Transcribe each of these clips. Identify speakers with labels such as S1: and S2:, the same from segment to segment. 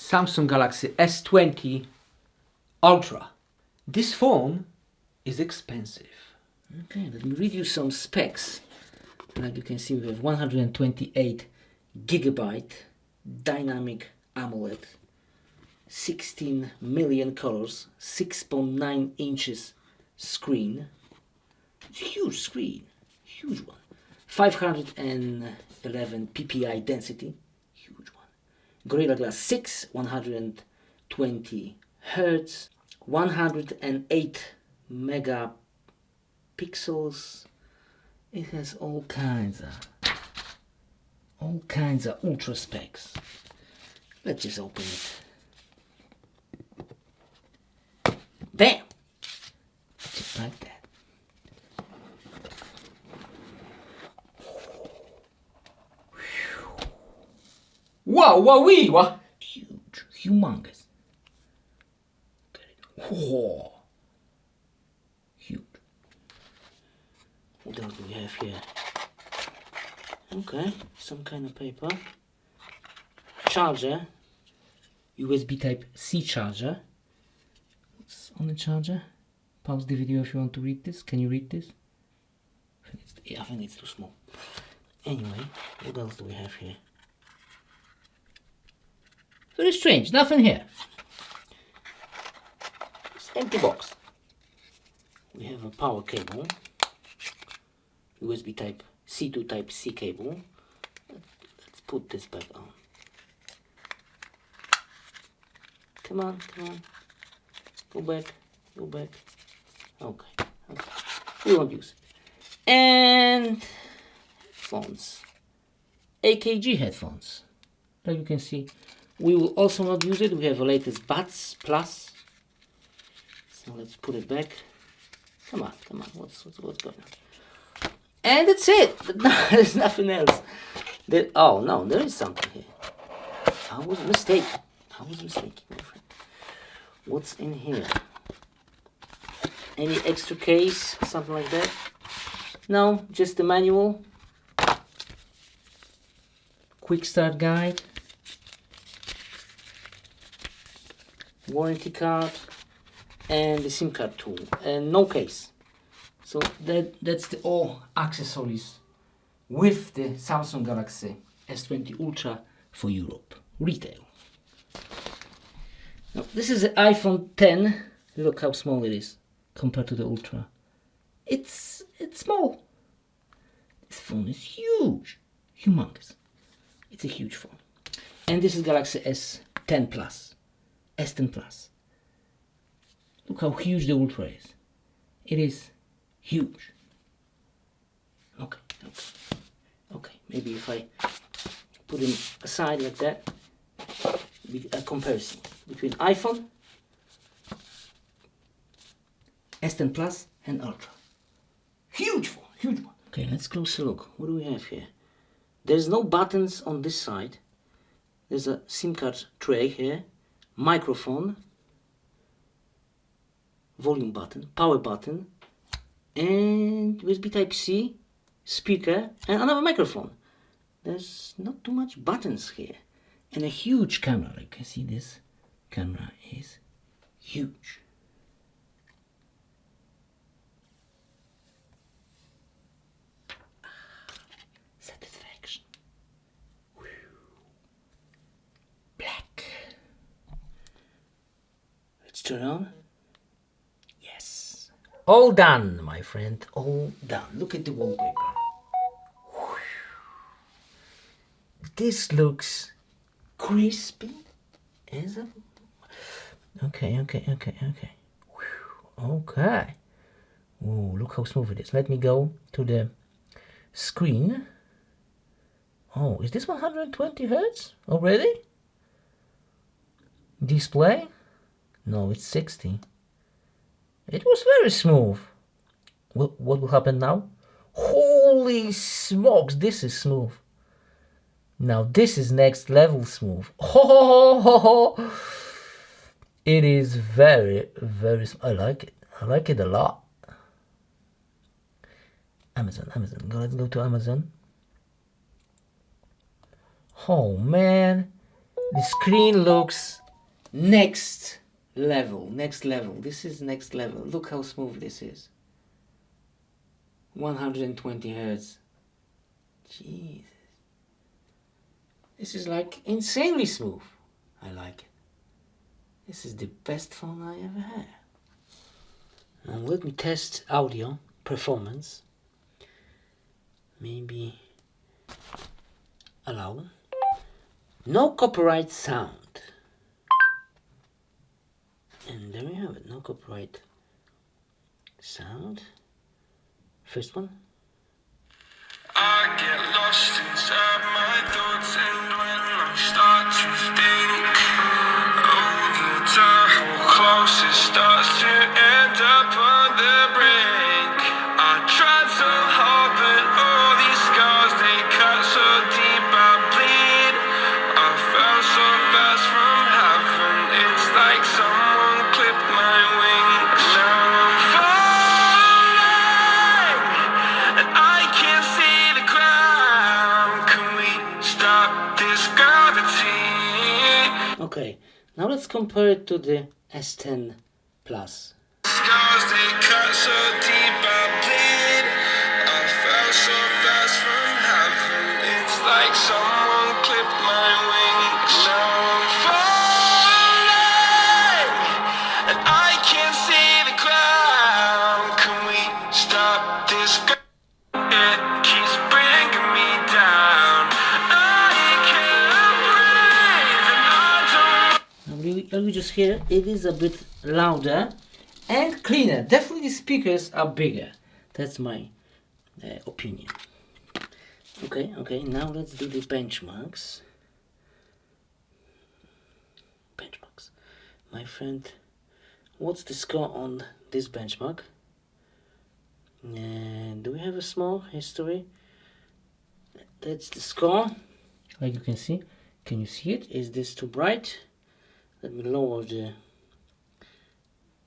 S1: Samsung Galaxy S20 Ultra. This phone is expensive. Okay, let me read you some specs. Like you can see, we have 128 gigabyte dynamic AMOLED, 16 million colors, 6.9 inches screen. It's a huge screen, huge one. 511 ppi density, huge one. Gorilla Glass 6, 120 hertz, 108 megapixels. It has all kinds of ultra specs. Let's just open it. Bam! Just like that. Wow, wowee, what? Huge, humongous. Look at it. Whoa. Huge. What else do we have here? Okay, some kind of paper. Charger. USB type C charger. What's on the charger? Pause the video if you want to read this. Can you read this? I think it's too small. Anyway, what else do we have here? Very strange, nothing here. It's an empty box. We have a power cable, USB type C to type C cable. Let's put this back on. Come on, come on. Go back, go back. Okay, okay. We won't use it. And headphones. AKG headphones. Like you can see, we will also not use it. We have a latest Buds Plus. So let's put it back. Come on, come on. What's going on? And that's it. There's nothing else. Oh no, there is something here. I was mistaken. My friend. What's in here? Any extra case, something like that? No, just the manual. Quick start guide. Warranty card. And the SIM card tool. And no case. So that's the all accessories with the Samsung Galaxy S20 Ultra for Europe. Retail. Now, this is the iPhone 10. Look how small it is compared to the Ultra. It's small. This phone is huge. Humongous. It's a huge phone. And this is Galaxy S10 Plus. S10 Plus. Look how huge the Ultra is. It is huge. Okay. Maybe if I put him aside like that, a comparison between iPhone, S10 Plus and Ultra. Huge phone, huge one. Okay, let's close a look. What do we have here? There's no buttons on this side. There's a SIM card tray here, microphone, volume button, power button, and USB type C, speaker, and another microphone. There's not too much buttons here. And a huge camera. Like you can see, this camera is huge. Satisfaction. Whew. Black. Let's turn on. Yes. All done, my friend. All done. Look at the wallpaper. Whew. This looks crispy as a... Okay. Whew. Okay. Ooh, look how smooth it is. Let me go to the screen. Oh, is this 120 hertz already? Display? No, it's 60. It was very smooth. What will happen now? Holy smokes, this is smooth. Now this is next level smooth. Oh, it is very, very. I like it. I like it a lot. Amazon. Let's go to Amazon. Oh man, The screen looks next level. This is next level. Look how smooth this is. 120 Hertz. Jesus. This is like insanely smooth. I like it. This is the best phone I ever had. Now let me test audio performance. Maybe allow. No copyright sound. And there we have it. No copyright sound. First one.
S2: I get lost inside my thoughts, and when I start to think over time how close it starts to end up on the brink. I tried so hard, but all these scars, they cut so deep I bleed. I fell so fast from heaven, it's like someone clipped my wings. Now I'm falling, and I can't see the ground. Can we stop this gravity?
S1: Okay, now let's compare it to the S10 Plus.
S2: Scars, they cut so deep I bleed. I fell so fast from heaven, it's like someone clipped my wings. Now I'm falling, and I can't see the ground. Can we stop this? It keeps bringing me down. I can't breathe, and I don't.
S1: Now you just hear it is a bit louder and cleaner. Definitely the speakers are bigger. That's my opinion. Okay, now let's do the benchmarks. My friend, what's the score on this benchmark? Do we have a small history? That's the score. Like you can see. Can you see it? Is this too bright? Let me lower the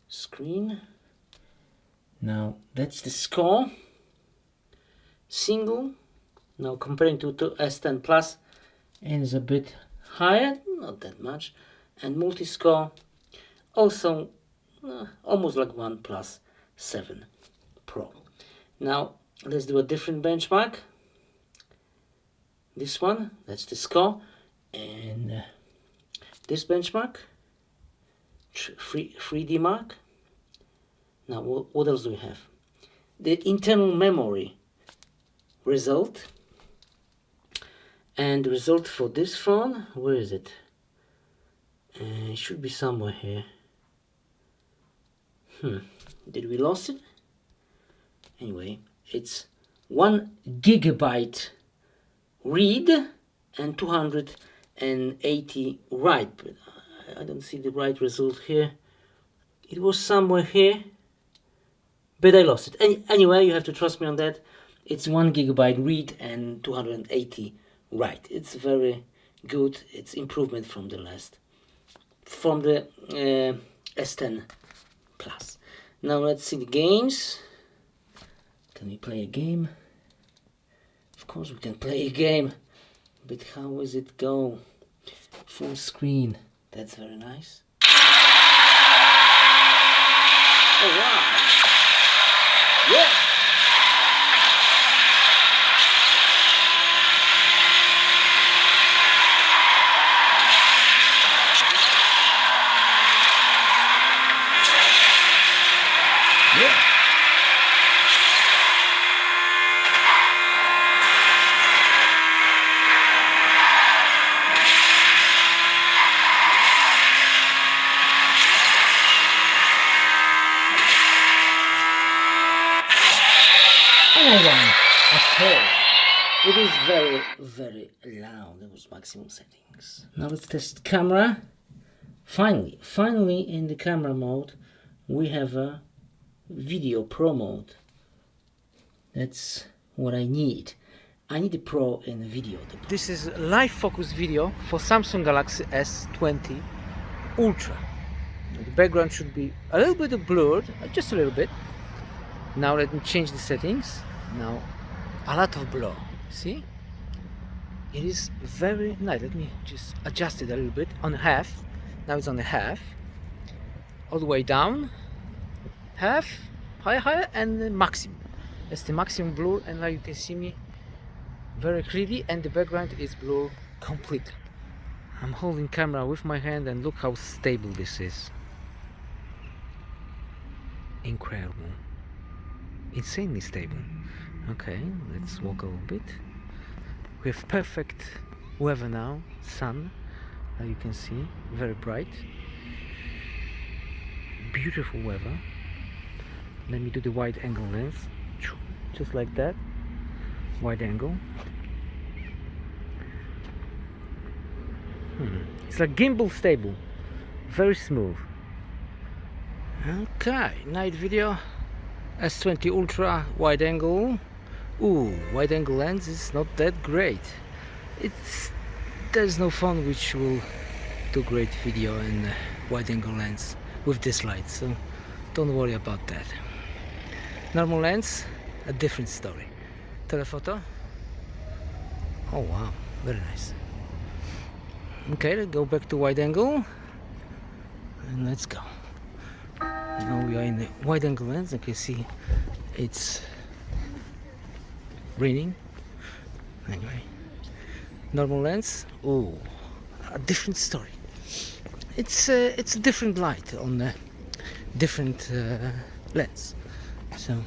S1: screen. Now that's the score. Single. Now comparing to S10 Plus, and is a bit higher, not that much. And multi-score also almost like OnePlus 7 Pro. Now let's do a different benchmark. This one, that's the score, and this benchmark, 3D Mark. Now what else do we have? The internal memory result, and the result for this phone, where is it? It should be somewhere here. Did we lost it? Anyway, it's 1 GB read and 280 write, but I don't see the right result here. It was somewhere here, but I lost it. Anyway, you have to trust me on that. It's 1 GB read and 280 write. It's very good. It's improvement from the S10 Plus. Now let's see the games. Can we play a game? Of course we can play a game, but how does it go? Full screen. That's very nice. Oh wow! Yeah. It is very, very loud. That was maximum settings. Now let's test camera. Finally in the camera mode we have a video pro mode. That's what I need. I need a pro in video. This is live focus video for Samsung Galaxy S20 Ultra. The background should be a little bit blurred, just a little bit. Now let me change the settings. Now a lot of blur. See? It is very nice. Let me just adjust it a little bit on half. Now it's on the half, all the way down, half, higher, and the maximum. That's the maximum blur, and now you can see me very clearly, and the background is blurred completely. I'm holding camera with my hand, and look how stable this is. Incredible, insanely stable. Okay, let's walk a little bit. We have perfect weather now, sun, you can see, very bright, beautiful weather. Let me do the wide angle lens, just like that, wide angle. It's like gimbal stable, very smooth. Okay, night video, S20 Ultra wide angle. Ooh, wide angle lens is not that great. There's no phone which will do great video in wide angle lens with this light, so don't worry about that. Normal lens, a different story. Telephoto. Oh wow, very nice. Okay, let's go back to wide angle and let's go. Now we are in the wide angle lens. You can see it's raining. Anyway, normal lens. Oh, a different story. It's a different light on a different lens. So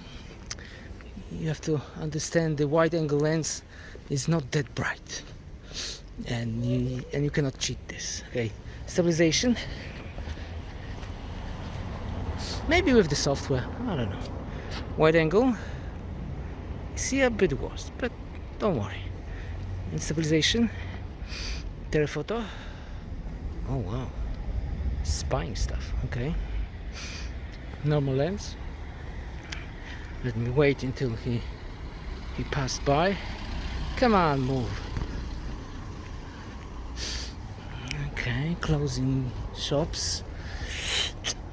S1: you have to understand the wide angle lens is not that bright, and you cannot cheat this. Okay, stabilization. Maybe with the software, I don't know. Wide angle, see a bit worse, but don't worry. And stabilization, telephoto. Oh wow, spying stuff. Okay. Normal lens. Let me wait until he passed by. Come on, move. Okay, closing shops.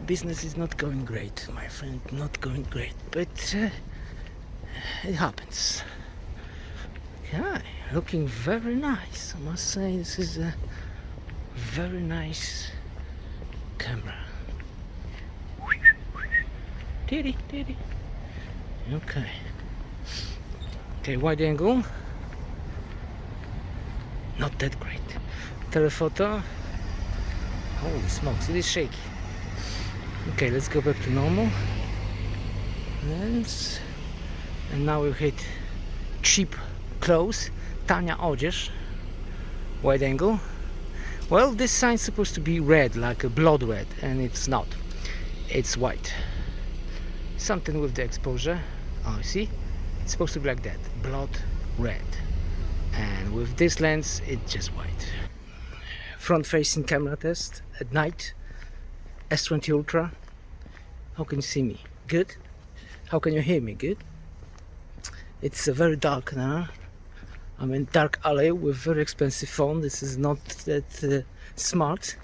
S1: Business is not going great, my friend, not going great, but it happens. Okay, looking very nice. I must say, this is a very nice camera. Titty. Okay. Okay, wide angle. Not that great. Telephoto. Holy smokes, it is shaky. Okay, let's go back to normal lens, and now we hit cheap clothes, tania odzież, wide angle. Well, this sign's supposed to be red, like a blood red, and it's not. It's white. Something with the exposure. Oh, see? It's supposed to be like that, blood red. And with this lens, it's just white. Front-facing camera test at night. S20 Ultra. How can you see me? Good. How can you hear me? Good. It's very dark now. I'm in dark alley with very expensive phone. This is not that smart.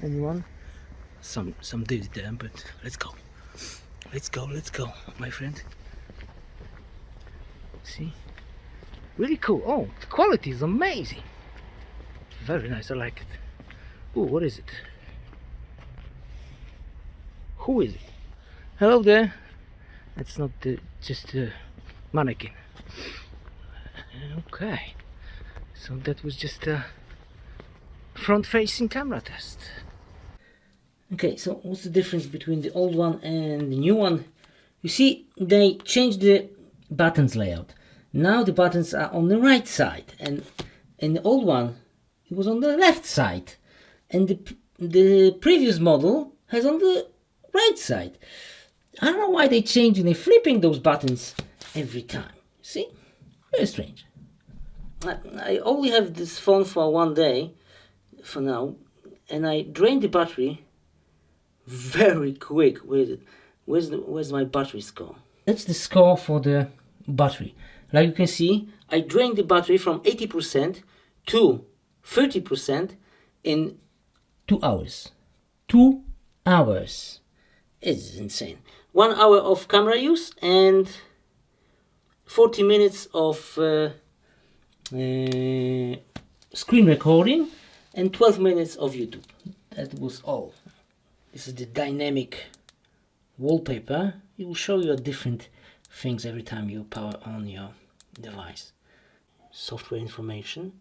S1: Anyone? Some dude there, but let's go. Let's go, my friend. See? Really cool. Oh, the quality is amazing. Very nice, I like it. Oh, what is it? Who is it? Hello there. It's not just a mannequin. Okay. So that was just a front-facing camera test. Okay, so what's the difference between the old one and the new one? You see, they changed the buttons layout. Now the buttons are on the right side, and in the old one it was on the left side, and the previous model has on the right side. I don't know why they change and they're flipping those buttons every time. See? Very strange. I only have this phone for one day for now, and I drained the battery very quick with it. Where's my battery score? That's the score for the battery. Like you can see, I drained the battery from 80% to 30% in 2 hours. 2 hours. It's insane. 1 hour of camera use and 40 minutes of screen recording, and 12 minutes of YouTube. That was all. This is the dynamic wallpaper. It will show you different things every time you power on your device. Software information.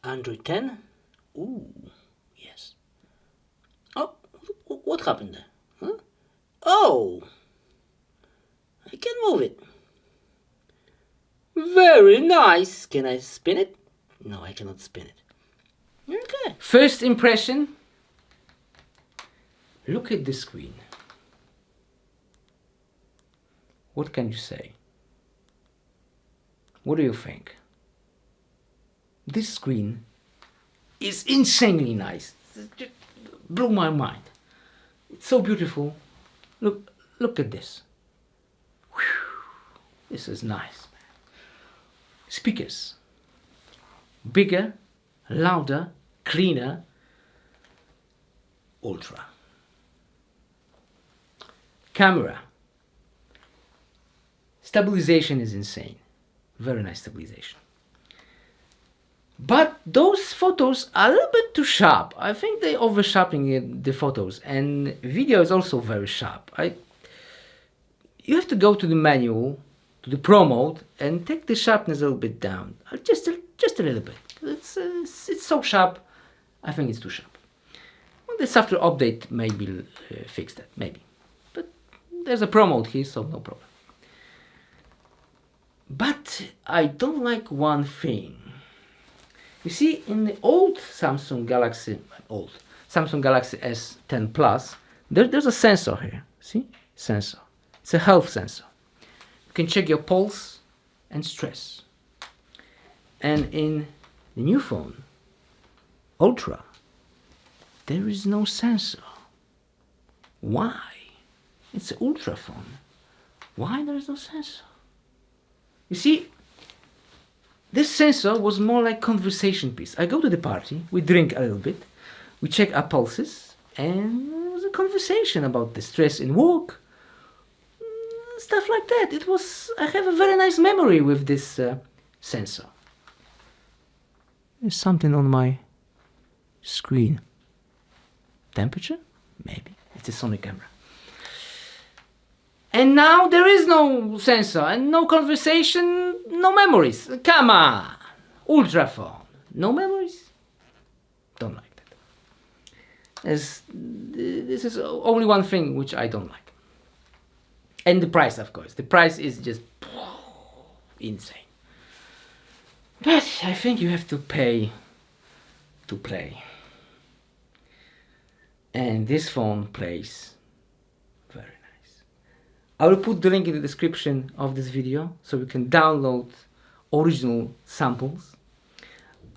S1: Android 10. Ooh, yes. Oh, what happened there? Huh? Oh, I can move it. Very nice. Can I spin it? No, I cannot spin it. Okay. First impression. Look at the screen. What can you say? What do you think? This screen is insanely nice. It just blew my mind. It's so beautiful. Look at this. Whew. This is nice. Speakers. Bigger, louder, cleaner. Ultra. Camera. Stabilization is insane. Very nice stabilization. But those photos are a little bit too sharp. I think they over sharpening the photos, and video is also very sharp. You have to go to the menu, to the Pro mode, and take the sharpness a little bit down. Just a little bit. It's so sharp. I think it's too sharp. Well, the software update maybe fix that, maybe. But there's a Pro mode here, so no problem. But I don't like one thing. You see, in the old Samsung Galaxy S10 Plus, there's a sensor here. See? Sensor. It's a health sensor. You can check your pulse and stress. And in the new phone, Ultra, there is no sensor. Why? It's an Ultra phone. Why there is no sensor? You see, this sensor was more like conversation piece. I go to the party, we drink a little bit, we check our pulses, and there was a conversation about the stress in work, stuff like that. I have a very nice memory with this sensor. There's something on my screen. Temperature? Maybe. It's a Sony camera. And now there is no sensor and no conversation, no memories. Come on! Ultra phone. No memories? Don't like that. This is only one thing which I don't like. And the price, of course. The price is just insane. But I think you have to pay to play. And this phone plays very nice. I will put the link in the description of this video so you can download original samples.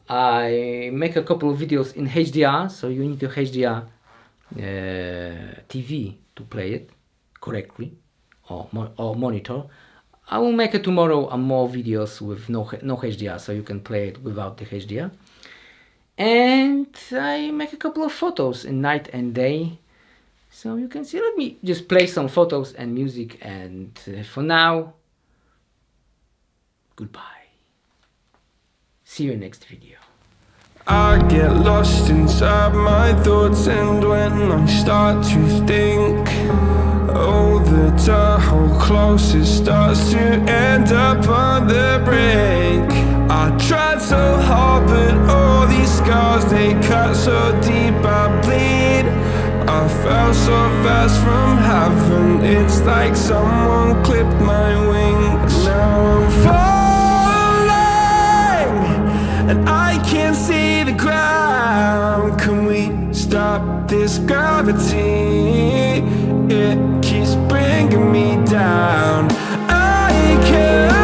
S1: I make a couple of videos in HDR, so you need a HDR TV to play it correctly, or monitor. I will make tomorrow more videos with no HDR, so you can play it without the HDR. And I make a couple of photos in night and day, so you can see. Let me just play some photos and music, and for now, goodbye. See you in next video.
S2: I get lost inside my thoughts, and when I start to think, oh, the time how close it starts to end up on the brink. I tried so hard, but all these scars, they cut so deep, I bleed. I fell so fast from heaven, it's like someone clipped my wings. Now I'm falling, and I can't see the ground. Can we stop this gravity? It keeps bringing me down. I can't